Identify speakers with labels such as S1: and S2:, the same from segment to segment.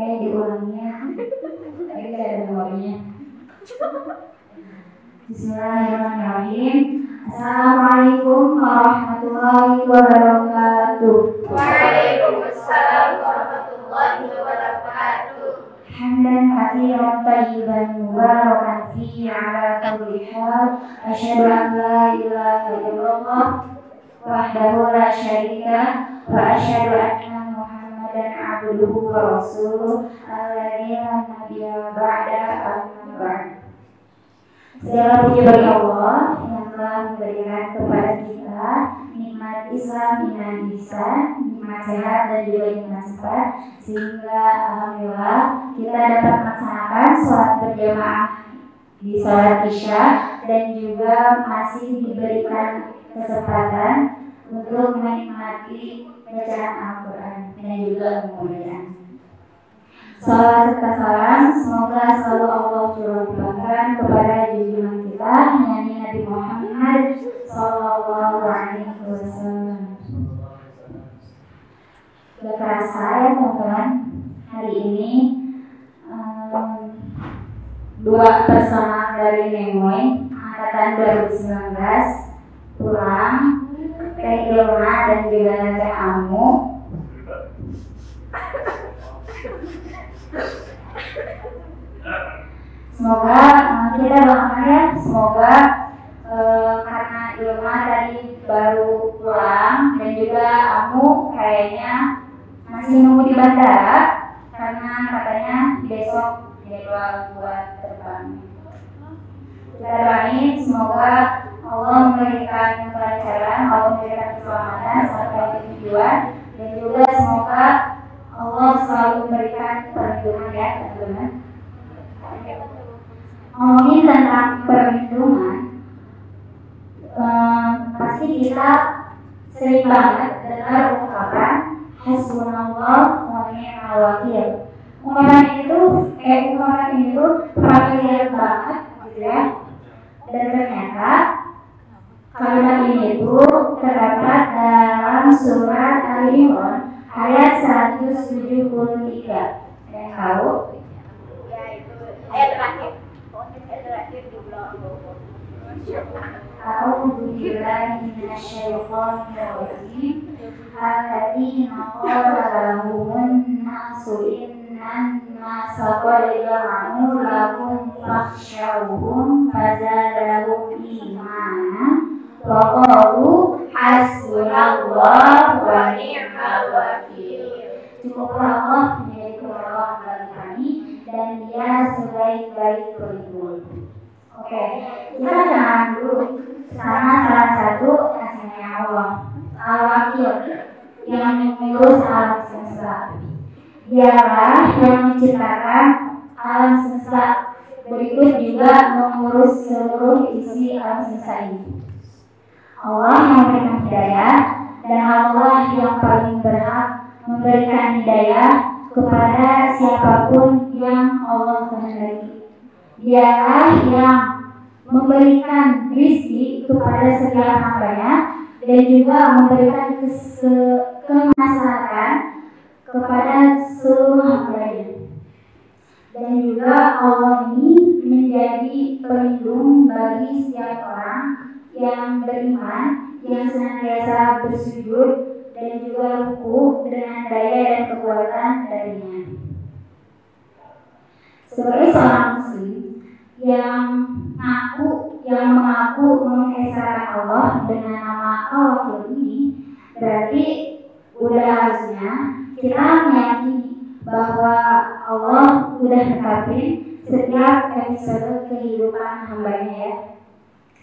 S1: kayak diulangnya. Jadi gak ada memorinya. Bismillahirrahmanirrahim. Assalamualaikum warahmatullahi wabarakatuh.
S2: Waalaikumsalam warahmatullahi wabarakatuh.
S1: Hamdan katsiran thayyiban mubarakan fihi ala kulli hal. Asyhadu an la ilaha illallah wahdahu la syarika wa asyhadu anna Muhammadan abduhu wa rasuluh alladzi la nabiyya ba'da amma ba'd. Segala puji bagi Allah yang telah memberikan kepada kita nikmat Islam, iman, ihsan, nikmat sehat dan juga nikmat sifat, sehingga alhamdulillah kita dapat melaksanakan sholat berjamaah di sholat Isya dan juga masih diberikan kesempatan untuk menikmati bacaan Al-Quran dan juga kemuliaan. Salawat serta salam semoga selalu Allah curahkan kepada junjungan kita Nabi Muhammad Sallallahu Alaihi Wasallam. Gak kerasa ya teman-teman, hari ini dua personal dari Nemoy angkatan 2019 pulang, Teh Ilma dan juga Teh Amu. Semoga kita doakan ya, semoga karena Ilma tadi baru pulang dan juga Amu kayaknya masih nunggu di bandara karena katanya besok jadwal buat terbang. Kita doain semoga Allah memberikan kelancaran, Allah memberikan keselamatan sampai tujuan, dan juga semoga Allah selalu memberikan perlindungan ya teman-teman. Ngomongin tentang perlindungan, pasti kita sering banget dengar ungkapan hasbunallah wa ni'mal wakil. Ungkapan itu familiar banget gitu ya. Dan ternyata kalimat ini itu terdapat dalam surat Al-Imran ayat 173. Ada yang tahu?
S2: Ya, itu ayat terakhir di bulan
S1: A'udzu billahi minasyaitonir rajim. Alladzina qala lahumun nasu innan nasa qad jama'u lakum fakhshawhum fazadahum imanan wa qalu hasbunallahu wa ni'mal wakil. Cukuplah Allah menjadi penolong bagi kami dan Dia sebaik-baik pelindung. Oke, kita kenalan dulu sama salah satu aslinya Allah, Al-Wakil, yang mengurus alam semesta. Dialah yang menciptakan alam semesta, berikut juga mengurus seluruh isi alam semesta ini. Allah yang memberikan hidayah dan Allah yang paling berhak memberikan hidayah kepada siapapun yang Allah kehendaki. Dialah yang memberikan rezeki kepada setiap hambanya dan juga memberikan kemaslahatan kepada seluruh hambanya. Dan juga Allah ini menjadi pelindung bagi setiap orang yang beriman, yang senantiasa bersujud dan juga ruku dengan daya dan kekuatan darinya. Sebagai seorang muslim yang mengaku mengesahkan Allah dengan nama Allah ini, berarti udah harusnya kita meyakini bahwa Allah udah netapin setiap episode kehidupan hambanya ya.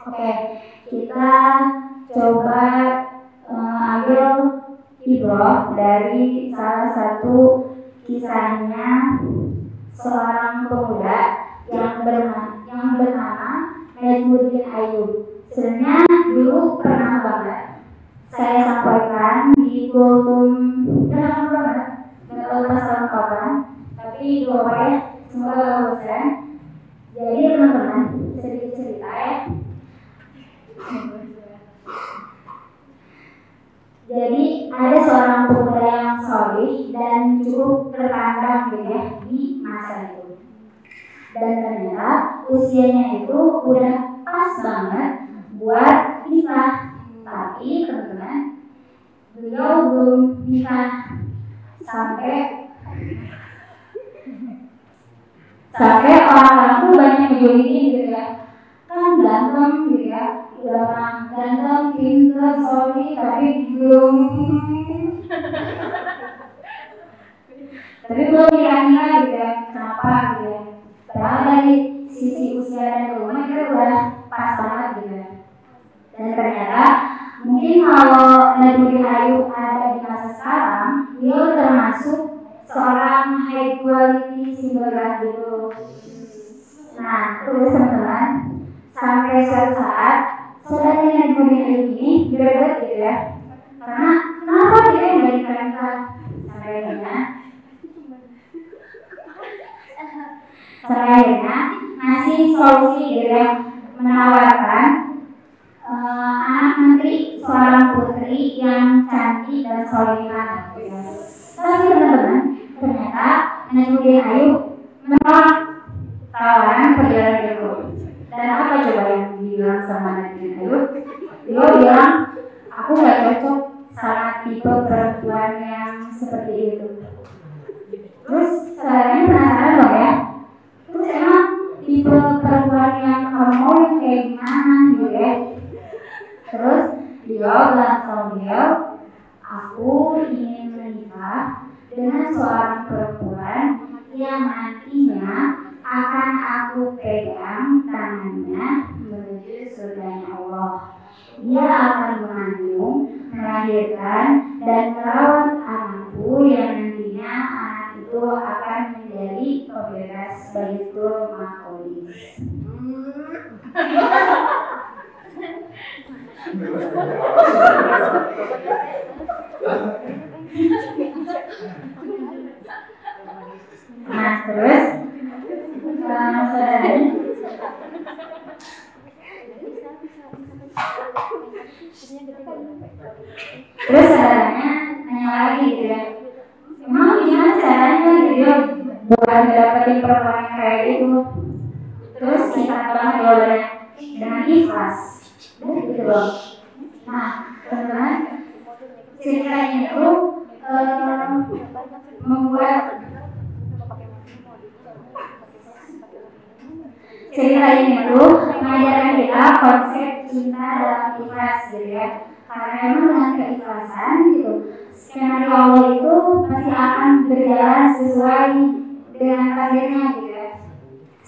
S1: Oke, kita coba ambil ibrah dari salah satu kisahnya seorang pemuda yang bernama Najmuddin Ayyub. Sebenarnya dulu pernah banget saya sampaikan di kultum jangan banget, nggak tahu pas tahun kapan, tapi doa ya semoga gak bosan. Jadi teman-teman sedikit cerita ya. Jadi ada seorang pemuda yang saleh dan cukup cukup terpandang gitu ya di masa itu. Dan ternyata usianya itu udah pas banget buat nikah. Tapi teman-teman, beliau belum nikah sampai orang-orang tuh banyak menjolimi gitu ya. Kan ganteng gitu ya, udah pernah ganteng, pinter, solid, tapi belum nikah gitu ya. Kenapa gitu ya? Padahal dari sisi usia dan umur itu udah pas banget gitu ya. Dan ternyata mungkin kalau Najmuddin Ayub ada di masa sekarang, dia termasuk seorang high quality single gitu. Nah, terus teman-teman, sampai suatu saat saudara Najmuddin Ayub ini berebut gitu ya. Karena kenapa dia nggak nikah sampai akhirnya ngasih solusi gitu ya, menawarkan anak menteri seorang putri yang cantik dan solehah. Tapi teman-teman, ternyata Najmuddin Ayub menolak tawaran perjalanan itu. Dan apa coba yang dibilang sama Najmuddin Ayub? Dia bilang, aku gak cocok sama tipe perempuan yang seperti itu. Terus saya penasaran dong ya, terus emang tipe perempuan yang kamu mau yang kayak gimana gitu ya? Terus dia bilang sama beliau, aku ingin menikah dengan seorang perempuan yang nantinya akan aku pegang tangannya menuju surganya Allah. Dia akan mengandung, melahirkan, dan merawat anakku yang nantinya anak itu akan menjadi pembebas Baitul Maqdis. Nah, terus saudaranya nanya lagi gitu ya, emang gimana caranya gitu ya buat dapetin perempuan yang kayak gitu? Terus singkat banget jawabannya, dengan ikhlas. Gitu loh. Nah, teman-teman, cerita ini itu mengajarkan kita konsep cinta dalam ikhlas gitu ya. Karena memang dengan keikhlasan gitu, skenario Allah itu pasti akan berjalan sesuai dengan takdirnya gitu ya.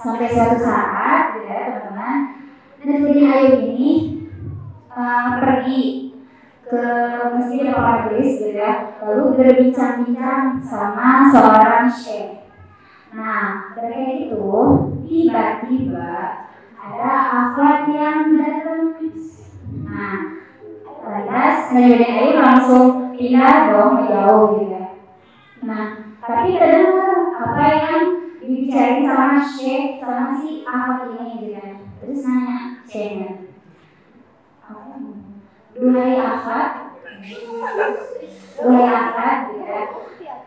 S1: Sampai suatu saat gitu ya teman-teman, Najmuddin Ayub ini pergi ke masjid atau majelis gitu ya, lalu berbincang-bincang sama seorang syekh. Nah, ketika itu tiba-tiba ada akhwat yang datang. Nah, lantas Najmuddin Ayub langsung pindah dong jauh gitu ya. Nah, tapi terdengar apa yang dibicarain sama syekh sama si akhwat ini gitu ya. Terus nanya syekhnya, duhai akhwat gitu ya,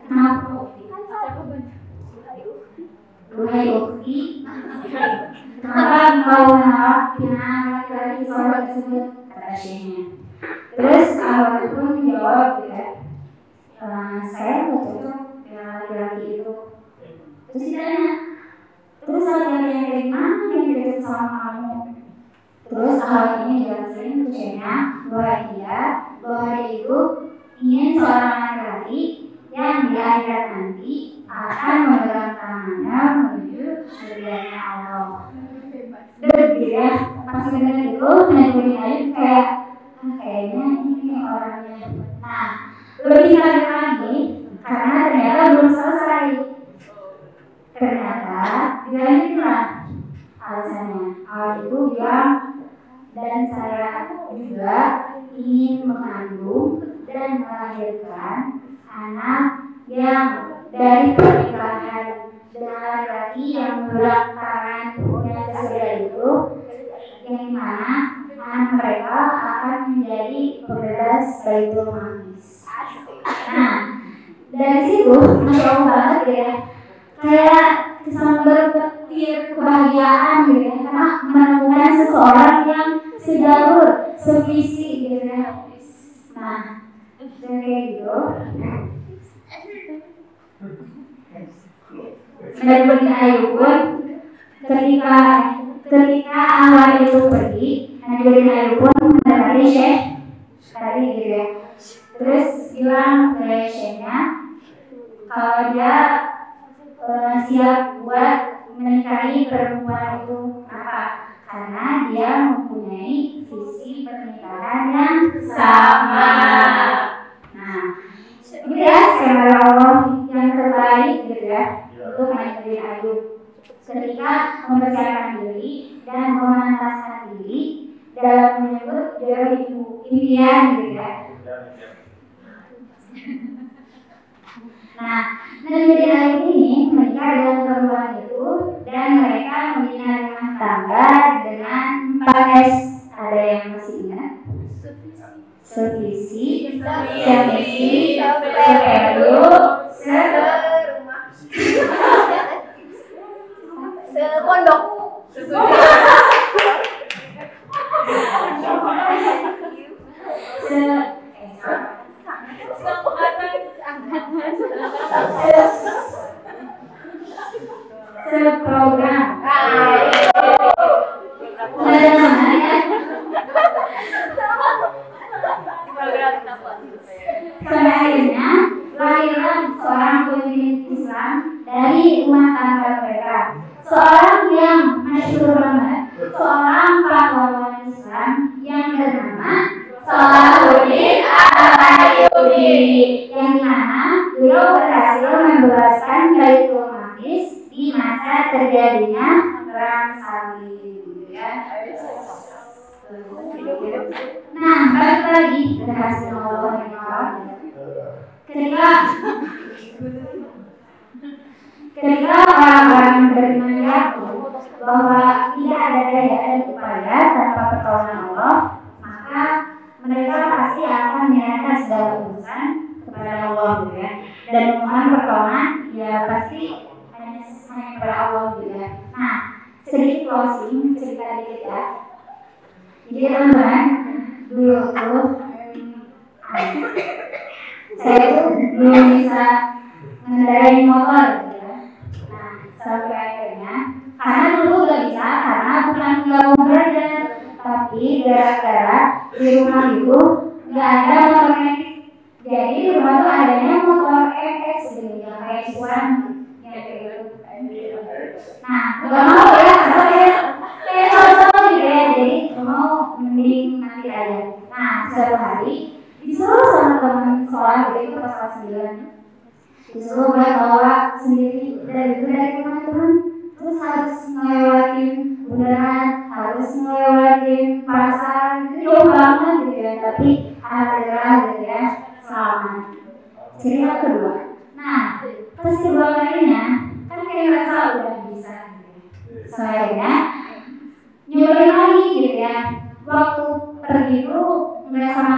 S1: kenapa? Duhai ukti, kenapa engkau menolak pinangan laki-laki soleh tersebut? Kata syekhnya. Terus akhwat itu menjawab gitu ya, saya nggak cocok dengan laki-laki itu. Terus ditanya, terus laki-laki yang kayak gimana yang cocok sama kamu? Terus akhwat ini jelasin ke syekhnya bahwa dia itu ingin seorang laki-laki yang di akhirat nanti akan memegang tangannya menuju surganya Allah. Gitu ya, pas dengar itu Najmuddin Ayub kayaknya ini orangnya. Nah, lebih kaget lagi karena ternyata belum selesai. Ternyata dia inilah alasannya. Awal itu dia dan saya juga ingin mengandung dan melahirkan anak yang dari pernikahan dengan laki-laki yang berat tangan dan surga itu, yang dimana anak mereka akan menjadi pembebas Baitul Maqdis. Nah, dari situ masya Allah banget gitu ya, kayak kesambar petir kebahagiaan gitu ya, karena menemukan seseorang yang sejalur, sevisi gitu ya. Nah, dan kayak gitu Najmuddin Ayyub pun ketika awal itu pergi, Najmuddin Ayyub pun mendapati Syekh tadi gitu ya. Terus bilang ke Syekhnya kalau dia siap buat menikahi perempuan itu. Kenapa? Karena dia mempunyai visi pernikahan yang sama. Nah, itu ya skema Allah yang terbaik gitu ya untuk Najmuddin Ayyub ketika mempersiapkan diri dan memantaskan diri dalam menyebut jodoh impian gitu ya. Nah, Najmuddin Ayyub ini menikah dengan perempuan itu dan mereka membina rumah tangga dengan 4S. Ada yang masih ingat? Sevisi, sevisi, sepedu,
S2: sepondok.
S1: Seprogram. Ada namanya. Sampai akhirnya lahirlah seorang pemimpin Islam dari rumah tangga mereka, seorang yang masyhur banget, seorang pahlawan Islam yang bernama Salahuddin Al-Ayyubi, yang dimana beliau berhasil membebaskan Baitul Maqdis di masa terjadinya perang salib ya. Nah, balik lagi ke hasil Allah. Ketika orang-orang beriman yakin bahwa tidak ada daya dan upaya tanpa pertolongan Allah, maka mereka pasti akan menyerahkan segala urusan kepada Allah gitu ya, dan memohon pertolongan ya pasti hanya kepada Allah gitu ya. Nah, sedikit closing cerita dikit ya. Jadi teman-teman, dulu tuh saya tuh belum bisa mengendarai motor gitu ya. Nah, sampai akhirnya karena dulu gak bisa, karena bukan gak mau belajar, tapi gara-gara di rumah itu gak ada motor metik. Jadi di rumah tuh adanya motor EX gitu, yang kayak Isuan yang kayak gitu. Nah, gak mau ya, kayak sama-sama gitu ya. Jadi gak mau, mending nanti aja. Nah, suatu hari disuruh sama teman sekolah gitu, itu pas kelas 9, disuruh buat bawa sendiri dari teman-teman, terus harus ngelewatin bundaran, harus ngelewatin pasar, itu jauh banget gitu ya, tapi alhamdulillah gitu ya, selamat. Cerita kedua, nah pas kedua kalinya kan kayak ngerasa udah bisa gitu. Soalnya nyobain lagi gitu ya, waktu pergi itu nggak sama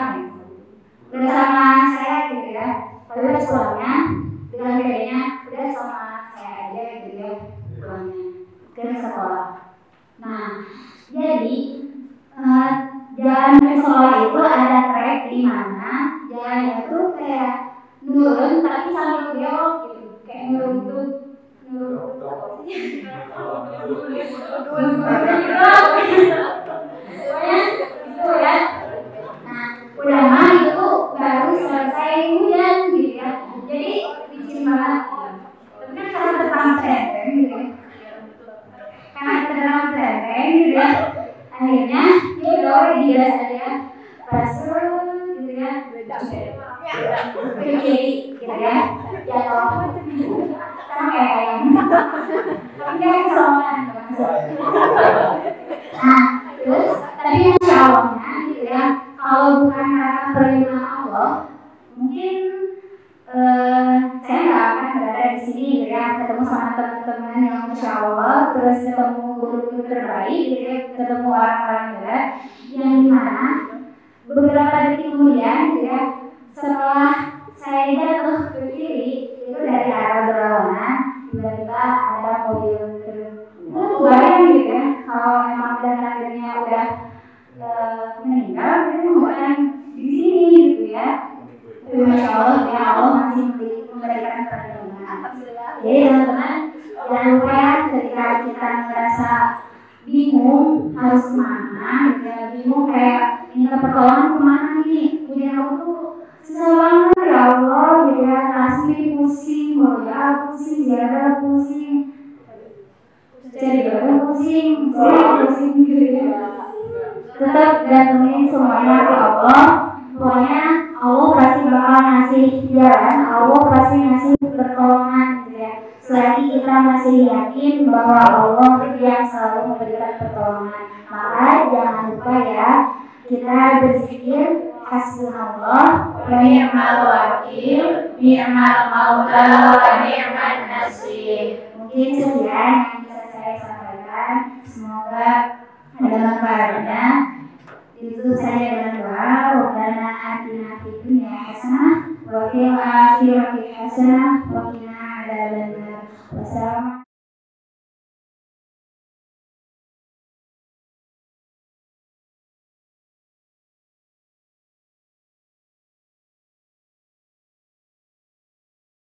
S1: saya gitu ya, tapi pulangnya dengan bedanya udah sama saya aja gitu ya, pulangnya ke sekolah. Nah, jadi jalan ke sekolah itu ada trek di mana jalannya tuh kayak nurun tapi sambil belok gitu, kayak nurut itu ya. Nah, udah mah itu baru selesai hujan gitu ya, jadi licin banget. Tapi kan karena terang tereng gitu ya, gitu ya, akhirnya yaudah dia saja pas gitu ya, ke kiri gitu ya, jatuh sama kayak ayam, tapi kayak kesombongan. Nah, terus tapi insya Allahnya gitu ya, kalau bukan karena perlindungan Allah, mungkin saya nggak akan berada di sini gitu ya, ketemu sama teman-teman yang insya Allah, terus ketemu guru-guru terbaik gitu ya, ketemu orang-orang ya, yang dimana beberapa detik kemudian gitu ya, setelah saya jatuh ke kiri itu dari arah berlawanan, tiba-tiba ada mobil bayang gitu ya, kalau emang dan akhirnya udah meninggal itu bukan di sini gitu ya. Tapi Masya Allah ya, Allah masih memberikan perlindungan. Jadi teman-teman jangan lupa ya, ketika kita merasa bingung harus kemana gitu ya, bingung kayak minta pertolongan kemana nih, punya aku tuh susah banget ya Allah gitu ya, tasbih pusing, doa pusing, ziarah pusing, cari ibadah pusing, sholat pusing gitu ya. Tetap gantungin semuanya ke Allah. Pokoknya Allah pasti bakal ngasih jalan, Allah pasti ngasih pertolongan gitu ya. Selagi kita masih yakin bahwa Allah yang selalu memberikan pertolongan, maka jangan lupa ya, kita berzikir hasbunallah wa ni'mal wakil, ni'mal maula wa ni'man nasir. Mungkin sekian yang bisa saya sampaikan. Semoga ada manfaatnya. Itu saja.